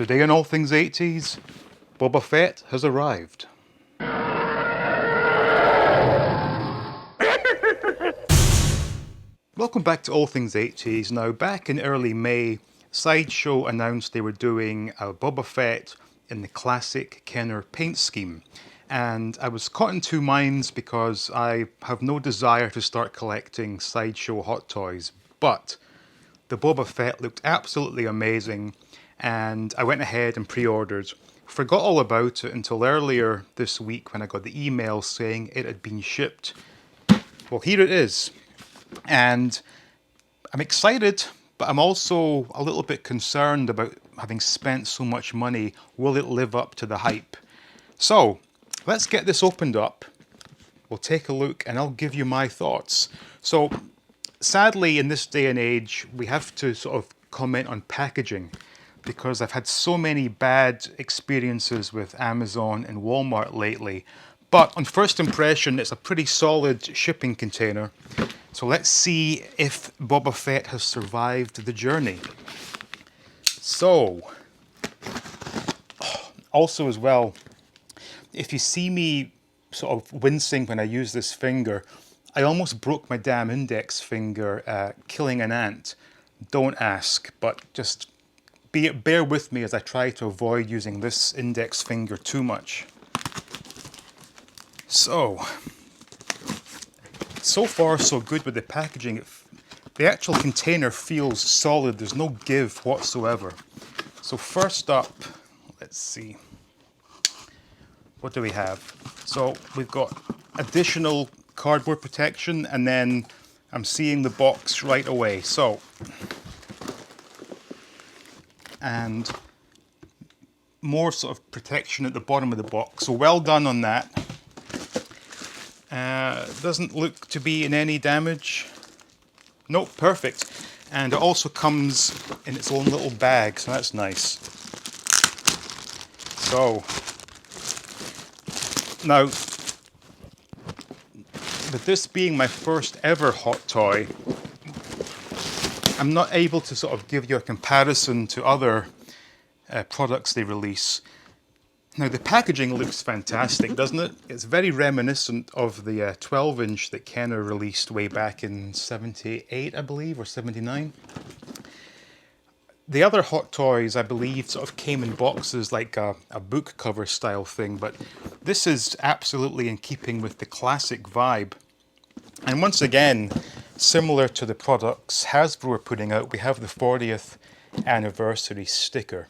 Today on All Things 80s, Boba Fett has arrived. Welcome back to All Things 80s. Now, back in early May, Sideshow announced they were doing a Boba Fett in the classic Kenner paint scheme. And I was caught in two minds because I have no desire to start collecting Sideshow Hot Toys. But the Boba Fett looked absolutely amazing, and I went ahead and pre-ordered. Forgot all about it until earlier this week when I got the email saying it had been shipped. Well, here it is. And I'm excited, but I'm also a little bit concerned about having spent so much money. Will it live up to the hype? So let's get this opened up. We'll take a look and I'll give you my thoughts. So sadly, in this day and age, we have to sort of comment on packaging because I've had so many bad experiences with Amazon and Walmart lately. But on first impression, it's a pretty solid shipping container. So let's see if Boba Fett has survived the journey. So, also as well, if you see me sort of wincing when I use this finger, I almost broke my damn index finger killing an ant. Don't ask, but just bear with me as I try to avoid using this index finger too much. So far so good with the packaging. The actual container feels solid, there's no give whatsoever. So first up, let's see, what do we have? So we've got additional cardboard protection, and then I'm seeing the box right away. So, and more sort of protection at the bottom of the box. So well done on that. Doesn't look to be in any damage. Nope, perfect. And it also comes in its own little bag, so that's nice. So, now, with this being my first ever Hot Toy, I'm not able to sort of give you a comparison to other products they release. Now the packaging looks fantastic, doesn't it? It's very reminiscent of the 12-inch that Kenner released way back in 78, I believe, or 79. The other Hot Toys, I believe, sort of came in boxes like a book cover style thing, but this is absolutely in keeping with the classic vibe. And once again, similar to the products Hasbro are putting out, we have the 40th anniversary sticker.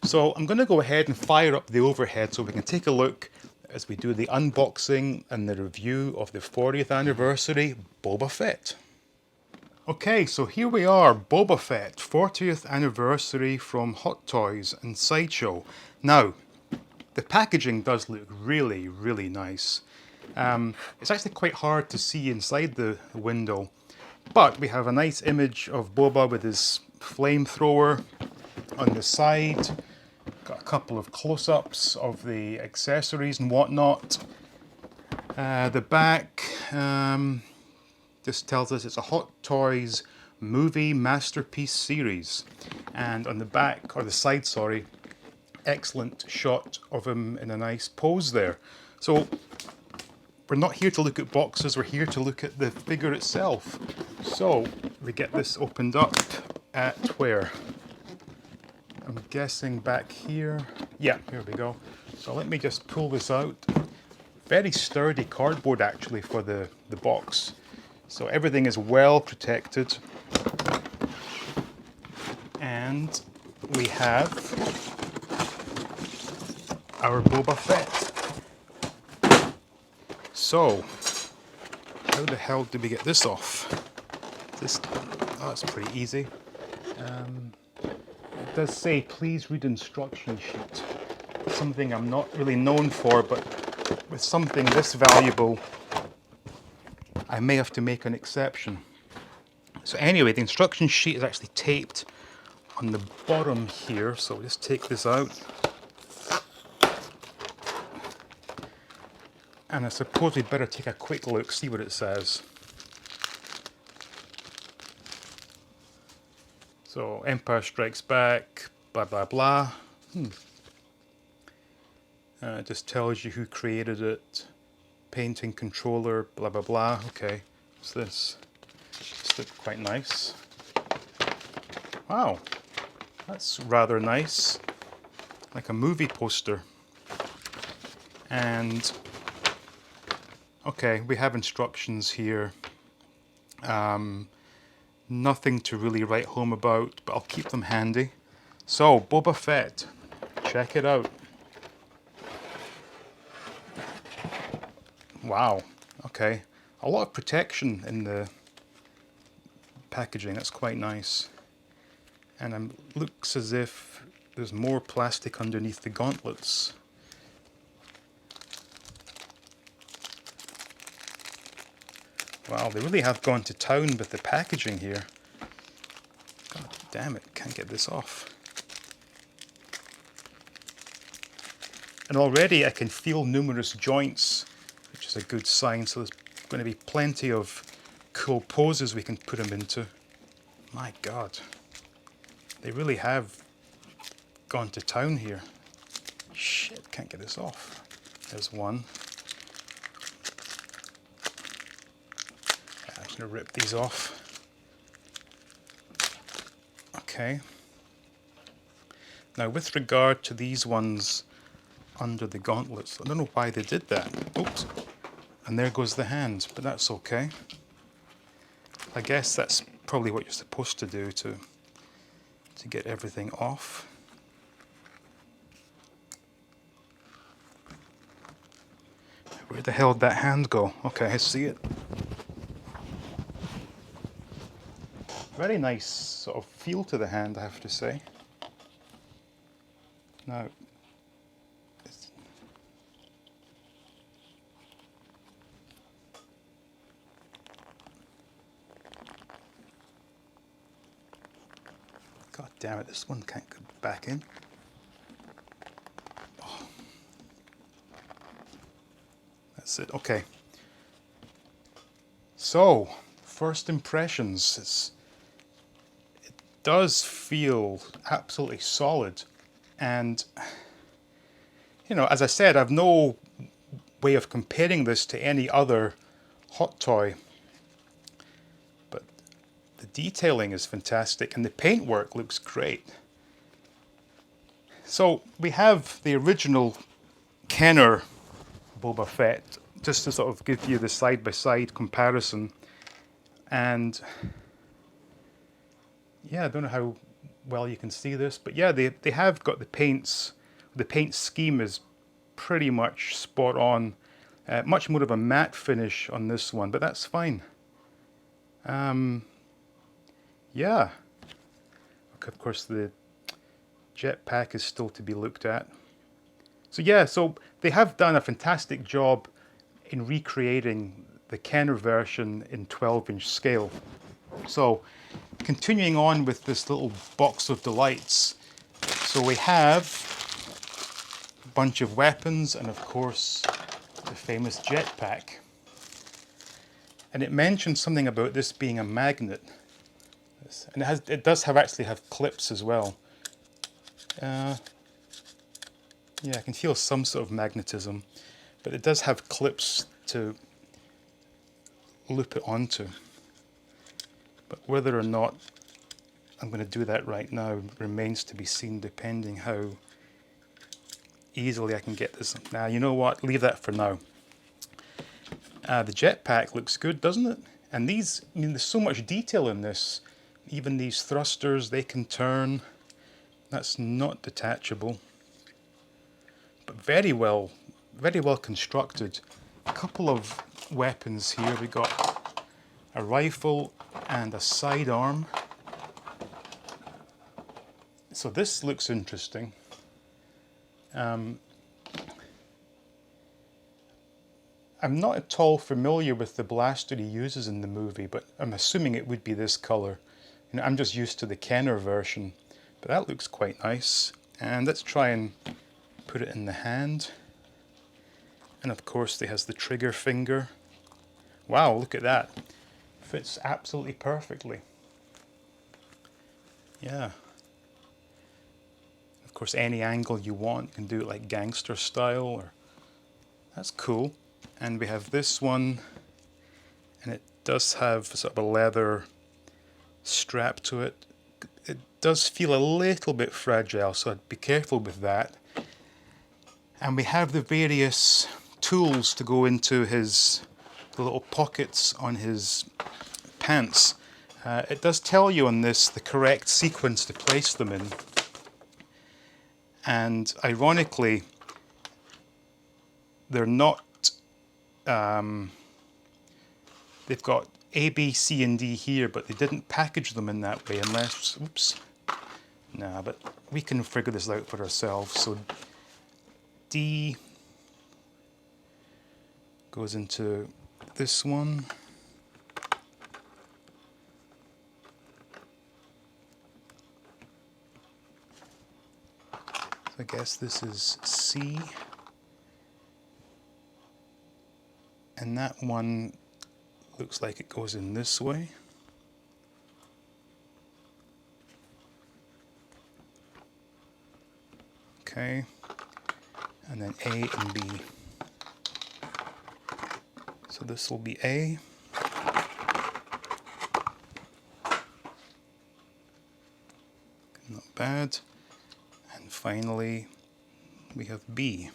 So I'm going to go ahead and fire up the overhead so we can take a look as we do the unboxing and the review of the 40th anniversary Boba Fett. Okay, so here we are, Boba Fett, 40th anniversary from Hot Toys and Sideshow. Now, the packaging does look really, really nice. It's actually quite hard to see inside the window, but we have a nice image of Boba with his flamethrower on the side. Got a couple of close-ups of the accessories and whatnot. The back just tells us it's a Hot Toys movie masterpiece series. And on the back, or the side, sorry, excellent shot of him in a nice pose there. So we're not here to look at boxes, we're here to look at the figure itself. So we get this opened up at where? I'm guessing back here. Yeah, here we go. So let me just pull this out. Very sturdy cardboard actually for the box. So everything is well protected. And we have our Boba Fett. So, how the hell did we get this off? Oh, that's pretty easy. It does say, please read instruction sheet. Something I'm not really known for, but with something this valuable, I may have to make an exception. So anyway, the instruction sheet is actually taped on the bottom here, so we'll just take this out. And I suppose we'd better take a quick look, see what it says. So, Empire Strikes Back, blah blah blah. It just tells you who created it, painting controller, blah blah blah. Okay, what's this? This looks quite nice. Wow, that's rather nice, like a movie poster. And okay, we have instructions here. Nothing to really write home about, but I'll keep them handy. So, Boba Fett, check it out. Wow, okay. A lot of protection in the packaging, that's quite nice. And it looks as if there's more plastic underneath the gauntlets. Wow, they really have gone to town with the packaging here. God damn it, can't get this off. And already I can feel numerous joints, which is a good sign, so there's going to be plenty of cool poses we can put them into. My God, they really have gone to town here. Shit, can't get this off. There's one. I'm just going to rip these off. Okay. Now with regard to these ones under the gauntlets, I don't know why they did that. Oops. And there goes the hand, but that's okay. I guess that's probably what you're supposed to do to get everything off. Where the hell did that hand go? Okay, I see it. Very nice sort of feel to the hand, I have to say. Now, God damn it, this one can't go back in. Oh. That's it, okay. So, first impressions. It does feel absolutely solid. And, you know, as I said, I've no way of comparing this to any other Hot Toy. But the detailing is fantastic and the paintwork looks great. So we have the original Kenner Boba Fett, just to sort of give you the side-by-side comparison. And yeah, I don't know how well you can see this, but yeah, they have got the paints. The paint scheme is pretty much spot on. Much more of a matte finish on this one, but that's fine. Yeah. Of course, the jetpack is still to be looked at. So yeah, so they have done a fantastic job in recreating the Kenner version in 12-inch scale. So continuing on with this little box of delights. So we have a bunch of weapons and of course the famous jetpack. And it mentions something about this being a magnet. And it does actually have clips as well. Yeah, I can feel some sort of magnetism, but it does have clips to loop it onto. But whether or not I'm going to do that right now remains to be seen, depending how easily I can get this. Now, you know what? Leave that for now. The jetpack looks good, doesn't it? And these, I mean, there's so much detail in this. Even these thrusters, they can turn. That's not detachable. But very well constructed. A couple of weapons here. We got a rifle and a sidearm. So this looks interesting. I'm not at all familiar with the blaster he uses in the movie, but I'm assuming it would be this color. You know, I'm just used to the Kenner version, but that looks quite nice. And let's try and put it in the hand. And of course it has the trigger finger. Wow, look at that. Fits absolutely perfectly. Yeah. Of course, any angle you want, you can do it like gangster style. Or that's cool. And we have this one, and it does have sort of a leather strap to it. It does feel a little bit fragile, so I'd be careful with that. And we have the various tools to go into the little pockets on his pants. It does tell you on this the correct sequence to place them in. And ironically, they're not, they've got A, B, C, and D here, but they didn't package them in that way unless, oops, nah, but we can figure this out for ourselves. So D goes into this one. So I guess this is C. And that one looks like it goes in this way. Okay. And then A and B. So this will be A. Not bad. And finally, we have B.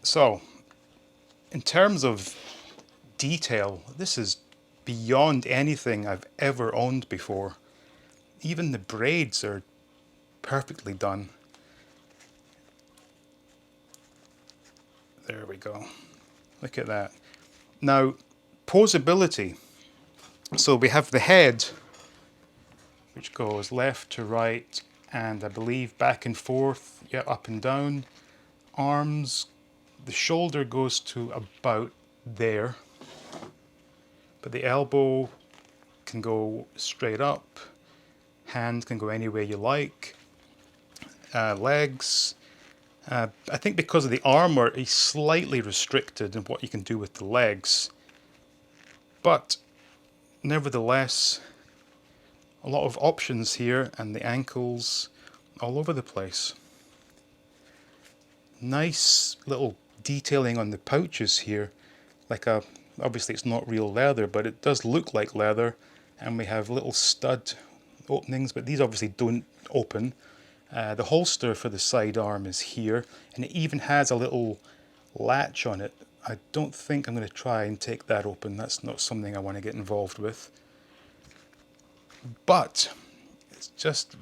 So, in terms of detail, this is beyond anything I've ever owned before. Even the braids are perfectly done. There we go. Look at that. Now, posability. So we have the head, which goes left to right, and I believe back and forth, yeah, up and down. Arms, the shoulder goes to about there, but the elbow can go straight up. Hand can go any way you like. Legs. I think because of the armor, he's slightly restricted in what you can do with the legs. But nevertheless, a lot of options here, and the ankles all over the place. Nice little detailing on the pouches here. Obviously it's not real leather, but it does look like leather. And we have little stud openings, but these obviously don't open. The holster for the sidearm is here, and it even has a little latch on it. I don't think I'm going to try and take that open. That's not something I want to get involved with. But it's just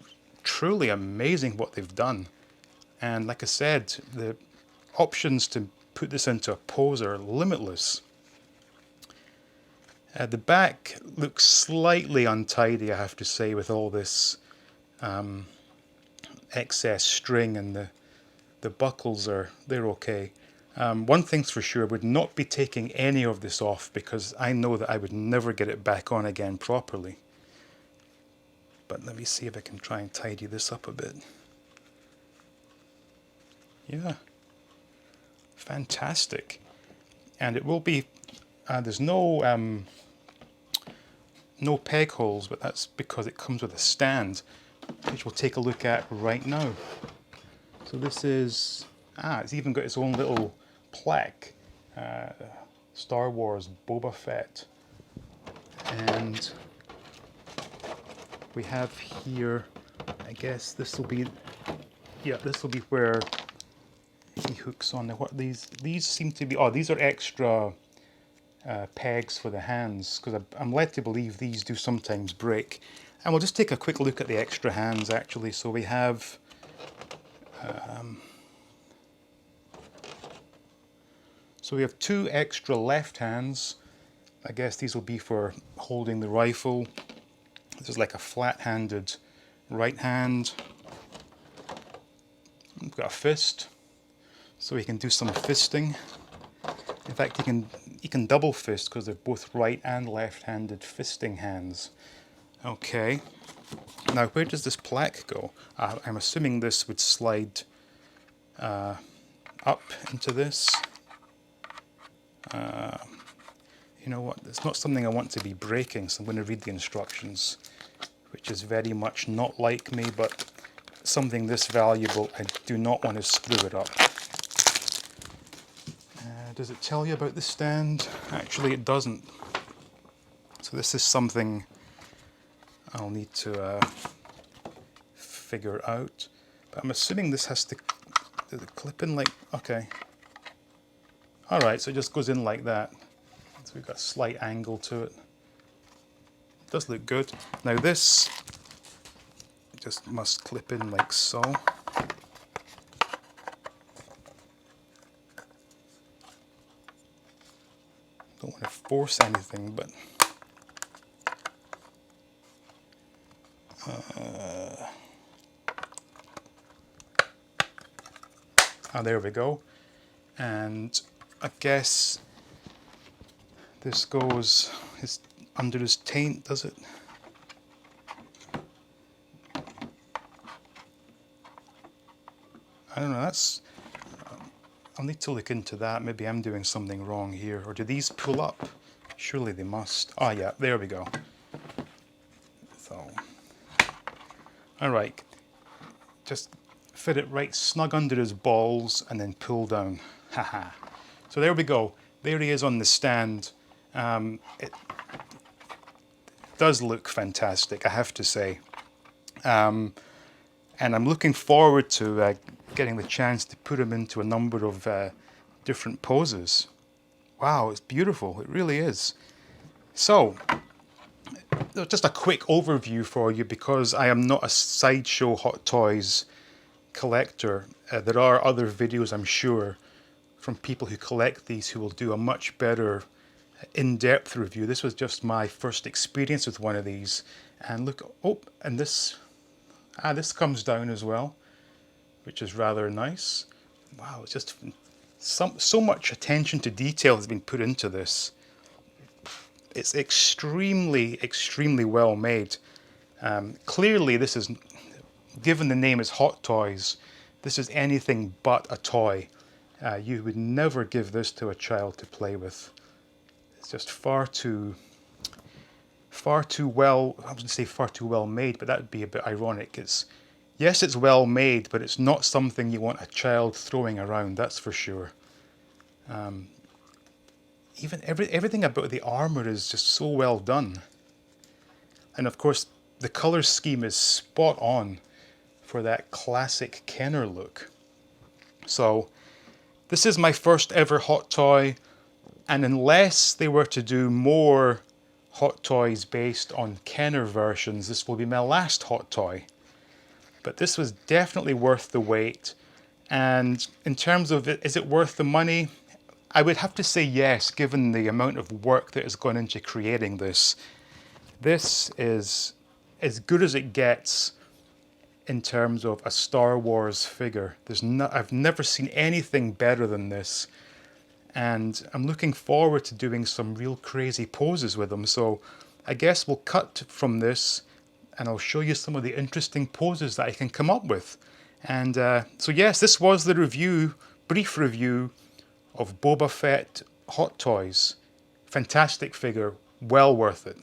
truly amazing what they've done. And like I said, the options to put this into a pose are limitless. The back looks slightly untidy, I have to say, with all this excess string, and the buckles they're okay. One thing's for sure, I would not be taking any of this off because I know that I would never get it back on again properly. But let me see if I can try and tidy this up a bit. Yeah, fantastic. And it will be, there's no peg holes, but that's because it comes with a stand, which we'll take a look at right now. So this is, it's even got its own little plaque, Star Wars Boba Fett. And we have here, I guess this will be, yeah, this will be where he hooks on. What these seem to be, these are extra pegs for the hands, because I'm led to believe these do sometimes break. And we'll just take a quick look at the extra hands actually. So we have two extra left hands. I guess these will be for holding the rifle. This is like a flat-handed right hand. We've got a fist, so he can do some fisting. In fact, he can double fist because they're both right and left-handed fisting hands. Okay. Now, where does this plaque go? I'm assuming this would slide up into this. you know what, it's not something I want to be breaking, so I'm going to read the instructions, which is very much not like me, but something this valuable, I do not want to screw it up. Does it tell you about the stand? Actually, it doesn't. So this is something I'll need to figure out. But I'm assuming this has to, does it clip in like, okay. Alright, so it just goes in like that. So we've got a slight angle to it. It does look good. Now this just must clip in like so. Don't want to force anything, but there we go. And I guess this goes under his taint, does it? I don't know, that's, I'll need to look into that. Maybe I'm doing something wrong here. Or do these pull up? Surely they must. Ah, yeah, there we go. So, alright. Just fit it right snug under his balls and then pull down. Haha. So there we go. There he is on the stand. It does look fantastic, I have to say. And I'm looking forward to getting the chance to put him into a number of different poses. Wow, it's beautiful. It really is. So, just a quick overview for you, because I am not a Sideshow Hot Toys collector. There are other videos, I'm sure, from people who collect these who will do a much better in-depth review. This was just my first experience with one of these. And look, oh, and this comes down as well, which is rather nice. Wow, it's just so much attention to detail has been put into this. It's extremely, extremely well made. Clearly this is, given the name is Hot Toys, this is anything but a toy. You would never give this to a child to play with. It's just far too well, I wouldn't say far too well made, but that would be a bit ironic. Yes, it's well made, but it's not something you want a child throwing around, that's for sure. Even everything about the armor is just so well done. And of course, the color scheme is spot on for that classic Kenner look. So, this is my first ever Hot Toy, and unless they were to do more Hot Toys based on Kenner versions, this will be my last Hot Toy. But this was definitely worth the wait. And in terms of is it worth the money? I would have to say yes, given the amount of work that has gone into creating this. This is as good as it gets in terms of a Star Wars figure. I've never seen anything better than this. And I'm looking forward to doing some real crazy poses with them. So I guess we'll cut from this and I'll show you some of the interesting poses that I can come up with. And so yes, this was the review, brief review of Boba Fett Hot Toys. Fantastic figure, well worth it.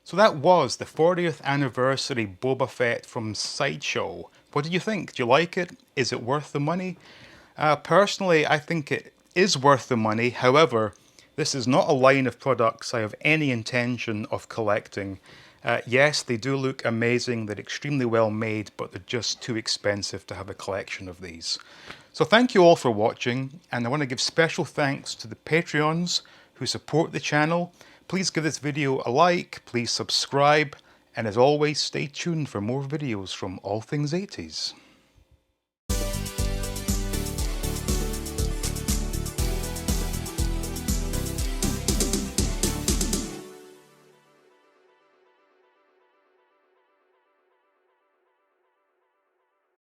So that was the 40th anniversary Boba Fett from Sideshow. What do you think? Do you like it? Is it worth the money? Personally, I think it is worth the money. However, this is not a line of products I have any intention of collecting. Yes, they do look amazing. They're extremely well made, but they're just too expensive to have a collection of these. So thank you all for watching, and I want to give special thanks to the Patreons who support the channel. Please give this video a like, please subscribe, and as always, stay tuned for more videos from All Things 80s.